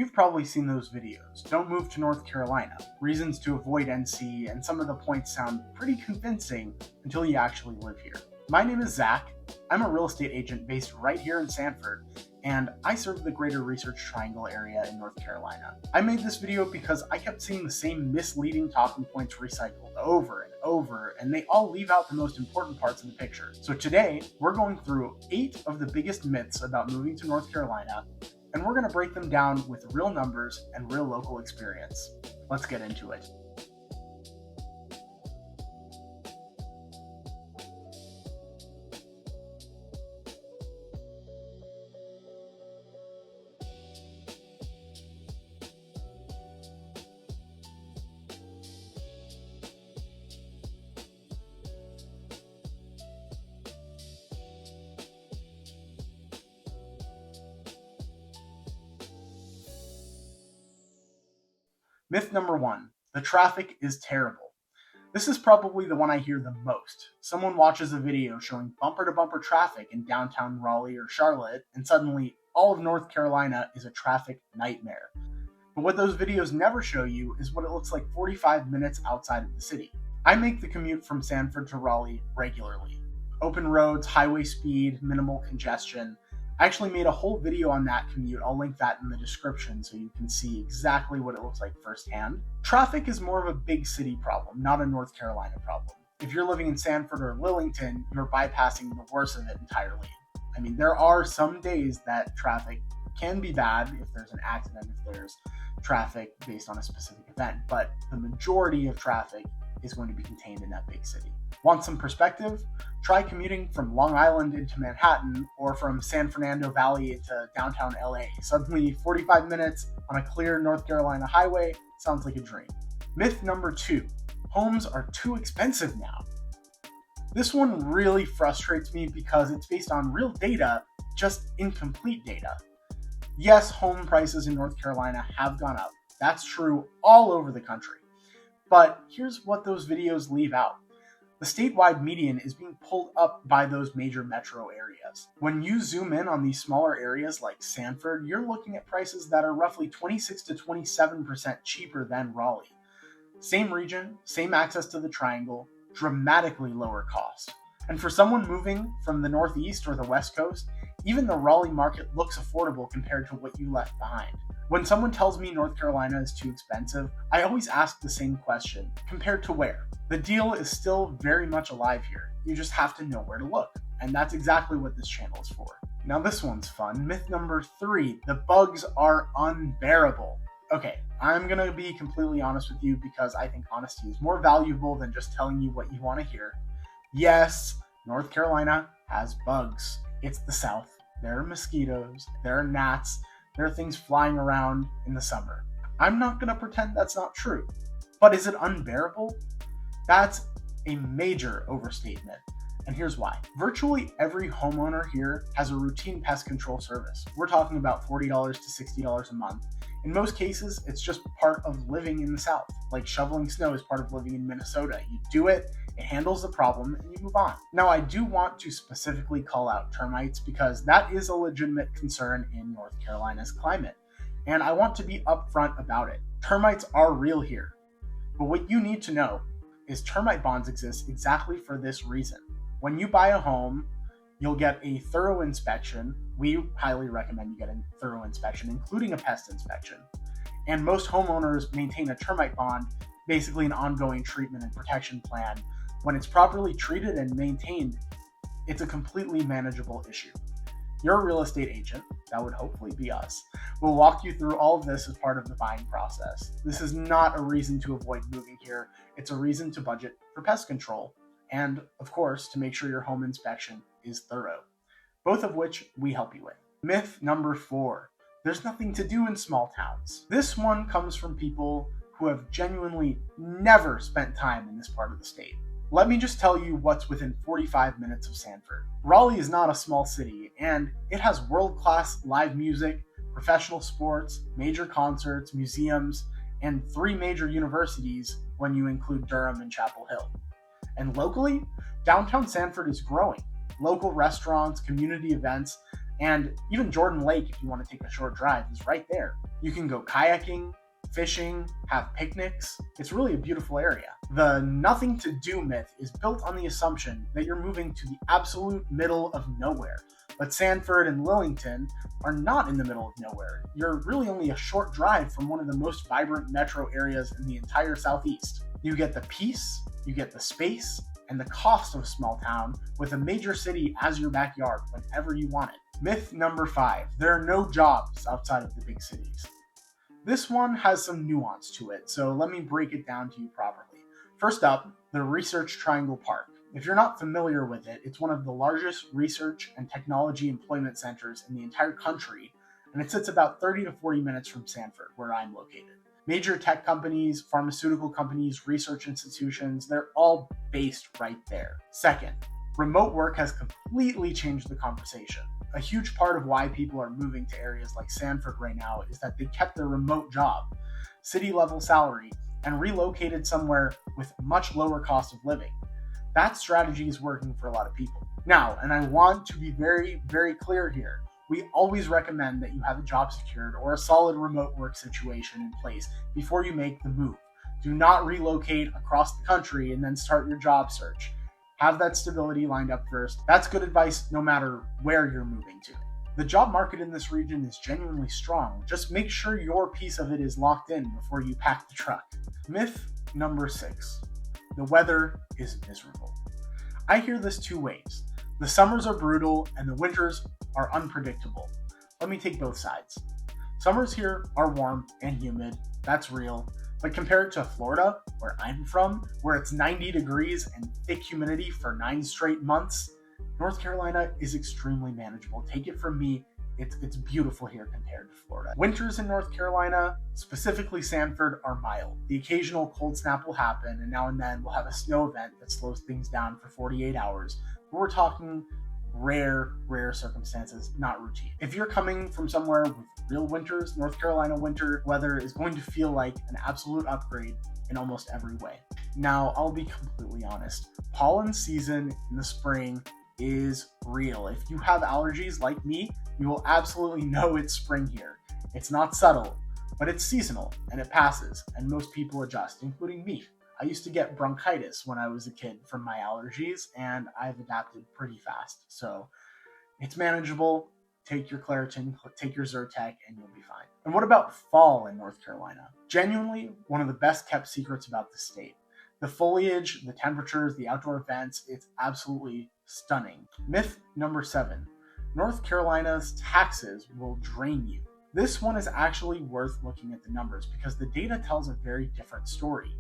You've probably seen those videos. Don't move to North Carolina. Reasons to avoid NC, and some of the points sound pretty convincing until you actually live here. My name is Zach. I'm a real estate agent based right here in Sanford, and I serve the greater Research Triangle area in North Carolina. I made this video because I kept seeing the same misleading talking points recycled over and over, and they all leave out the most important parts of the picture. So today, we're going through 8 of the biggest myths about moving to North Carolina, and we're going to break them down with real numbers and real local experience. Let's get into it. Myth number 1, the traffic is terrible. This is probably the one I hear the most. Someone watches a video showing bumper-to-bumper traffic in downtown Raleigh or Charlotte, and suddenly all of North Carolina is a traffic nightmare. But what those videos never show you is what it looks like 45 minutes outside of the city. I make the commute from Sanford to Raleigh regularly. Open roads, highway speed, minimal congestion. I actually made a whole video on that commute. I'll link that in the description so you can see exactly what it looks like firsthand. Traffic is more of a big city problem, not a North Carolina problem. If you're living in Sanford or Lillington, you're bypassing the worst of it entirely. I mean, there are some days that traffic can be bad if there's an accident, if there's traffic based on a specific event, but the majority of traffic is going to be contained in that big city. Want some perspective? Try commuting from Long Island into Manhattan or from San Fernando Valley into downtown LA. Suddenly 45 minutes on a clear North Carolina highway sounds like a dream. Myth number 2, homes are too expensive now. This one really frustrates me because it's based on real data, just incomplete data. Yes, home prices in North Carolina have gone up. That's true all over the country. But here's what those videos leave out. The statewide median is being pulled up by those major metro areas. When you zoom in on these smaller areas like Sanford, you're looking at prices that are roughly 26 to 27% cheaper than Raleigh. Same region, same access to the triangle, dramatically lower cost. And for someone moving from the Northeast or the West Coast, even the Raleigh market looks affordable compared to what you left behind. When someone tells me North Carolina is too expensive, I always ask the same question, compared to where? The deal is still very much alive here. You just have to know where to look. And that's exactly what this channel is for. Now this one's fun. Myth number 3, the bugs are unbearable. Okay, I'm gonna be completely honest with you because I think honesty is more valuable than just telling you what you want to hear. Yes, North Carolina has bugs. It's the South. There are mosquitoes, there are gnats, there are things flying around in the summer. I'm not gonna pretend that's not true. But is it unbearable? That's a major overstatement, and here's why. Virtually every homeowner here has a routine pest control service. We're talking about $40 to $60 a month. In most cases, it's just part of living in the South. Like shoveling snow is part of living in Minnesota. You do it, it handles the problem, and you move on. Now, I do want to specifically call out termites because that is a legitimate concern in North Carolina's climate, and I want to be upfront about it. Termites are real here, but what you need to know is termite bonds exist exactly for this reason. When you buy a home, you'll get a thorough inspection. We highly recommend you get a thorough inspection, including a pest inspection. And most homeowners maintain a termite bond, basically an ongoing treatment and protection plan. When it's properly treated and maintained, it's a completely manageable issue. Your real estate agent, that would hopefully be us, will walk you through all of this as part of the buying process. This is not a reason to avoid moving here. It's a reason to budget for pest control and, of course, to make sure your home inspection is thorough, both of which we help you with. Myth number 4, there's nothing to do in small towns. This one comes from people who have genuinely never spent time in this part of the state. Let me just tell you what's within 45 minutes of Sanford. Raleigh is not a small city, and it has world-class live music, professional sports, major concerts, museums, and 3 major universities when you include Durham and Chapel Hill. And locally, downtown Sanford is growing. Local restaurants, community events, And even Jordan Lake, if you want to take a short drive, is right there. You can go kayaking, fishing, have picnics. It's really a beautiful area. The nothing to do myth is built on the assumption that you're moving to the absolute middle of nowhere. But Sanford and Lillington are not in the middle of nowhere. You're really only a short drive from one of the most vibrant metro areas in the entire Southeast. You get the peace, you get the space, and the cost of a small town with a major city as your backyard whenever you want it. Myth number 5, there are no jobs outside of the big cities. This one has some nuance to it, so let me break it down to you properly. First up, the Research Triangle Park. If you're not familiar with it, it's one of the largest research and technology employment centers in the entire country, and it sits about 30 to 40 minutes from Sanford, where I'm located. Major tech companies, pharmaceutical companies, research institutions, they're all based right there. Second, remote work has completely changed the conversation. A huge part of why people are moving to areas like Sanford right now is that they kept their remote job, city-level salary, and relocated somewhere with much lower cost of living. That strategy is working for a lot of people. Now, and I want to be very, very clear here, we always recommend that you have a job secured or a solid remote work situation in place before you make the move. Do not relocate across the country and then start your job search. Have that stability lined up first. That's good advice no matter where you're moving to. The job market in this region is genuinely strong. Just make sure your piece of it is locked in before you pack the truck. Myth number 6. The weather is miserable. I hear this two ways. The summers are brutal and the winters are unpredictable. Let me take both sides. Summers here are warm and humid. That's real. But compare it to Florida, where I'm from, where it's 90 degrees and thick humidity for 9 straight months, North Carolina is extremely manageable. Take it from me, it's beautiful here compared to Florida. Winters in North Carolina, specifically Sanford, are mild. The occasional cold snap will happen, and now and then we'll have a snow event that slows things down for 48 hours. But we're talking rare circumstances, not routine. If you're coming from somewhere with real winters, North Carolina winter weather is going to feel like an absolute upgrade in almost every way. Now, I'll be completely honest. Pollen season in the spring is real. If you have allergies like me, you will absolutely know it's spring here. It's not subtle, but it's seasonal and it passes, and most people adjust, including me. I used to get bronchitis when I was a kid from my allergies, and I've adapted pretty fast. So it's manageable. Take your Claritin, take your Zyrtec, and you'll be fine. And what about fall in North Carolina? Genuinely one of the best kept secrets about the state. The foliage, the temperatures, the outdoor events, it's absolutely stunning. Myth number 7. North Carolina's taxes will drain you. This one is actually worth looking at the numbers because the data tells a very different story.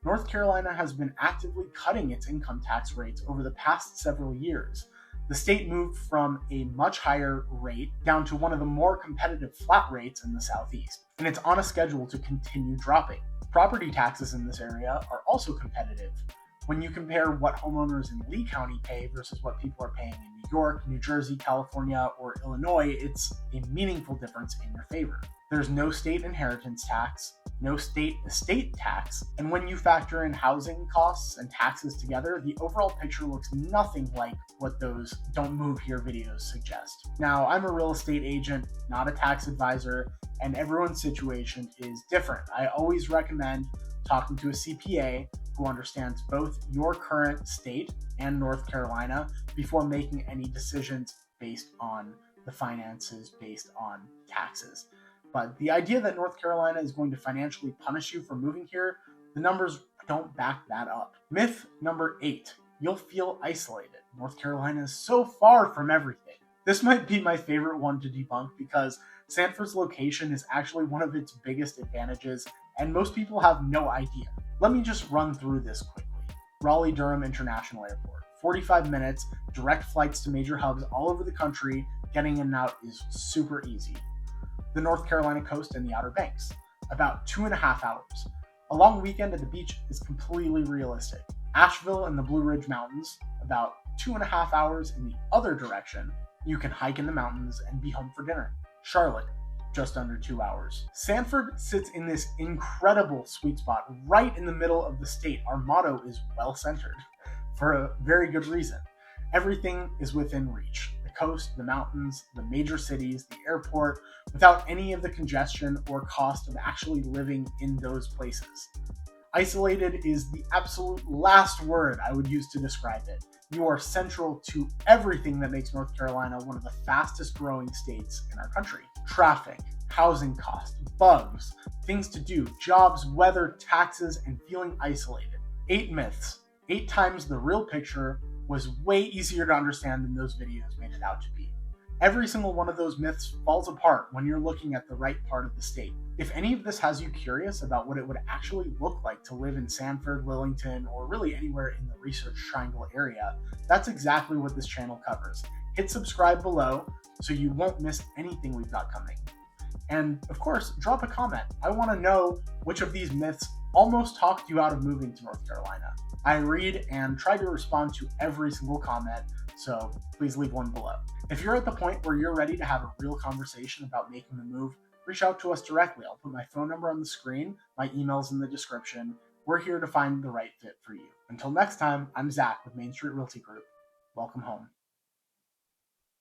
North Carolina has been actively cutting its income tax rates over the past several years. The state moved from a much higher rate down to one of the more competitive flat rates in the Southeast, and it's on a schedule to continue dropping. Property taxes in this area are also competitive. When you compare what homeowners in Lee County pay versus what people are paying in New York, New Jersey, California, or Illinois, it's a meaningful difference in your favor. There's no state inheritance tax, no state estate tax, and when you factor in housing costs and taxes together, the overall picture looks nothing like what those Don't Move Here videos suggest. Now, I'm a real estate agent, not a tax advisor, and everyone's situation is different. I always recommend talking to a CPA who understands both your current state and North Carolina before making any decisions based on the finances, based on taxes. But the idea that North Carolina is going to financially punish you for moving here, the numbers don't back that up. Myth number 8, you'll feel isolated. North Carolina is so far from everything. This might be my favorite one to debunk because Sanford's location is actually one of its biggest advantages, and most people have no idea. Let me just run through this quickly. Raleigh-Durham International Airport. 45 minutes, direct flights to major hubs all over the country. Getting in and out is super easy. The North Carolina coast and the Outer Banks. About 2.5 hours. A long weekend at the beach is completely realistic. Asheville and the Blue Ridge Mountains, about 2.5 hours in the other direction. You can hike in the mountains and be home for dinner. Charlotte, just under 2 hours. Sanford sits in this incredible sweet spot right in the middle of the state. Our motto is well-centered, for a very good reason. Everything is within reach. The coast, the mountains, the major cities, the airport, without any of the congestion or cost of actually living in those places. Isolated is the absolute last word I would use to describe it. You are central to everything that makes North Carolina one of the fastest growing states in our country. Traffic, housing costs, bugs, things to do, jobs, weather, taxes, and feeling isolated. 8 myths. 8 times the real picture was way easier to understand than those videos made it out to be. Every single one of those myths falls apart when you're looking at the right part of the state. If any of this has you curious about what it would actually look like to live in Sanford, Lillington, or really anywhere in the Research Triangle area, that's exactly what this channel covers. Hit subscribe below so you won't miss anything we've got coming. And of course, drop a comment. I want to know which of these myths almost talked you out of moving to North Carolina. I read and try to respond to every single comment, so please leave one below. If you're at the point where you're ready to have a real conversation about making the move, reach out to us directly. I'll put my phone number on the screen, my email's in the description. We're here to find the right fit for you. Until next time, I'm Zach with Main Street Realty Group. Welcome home.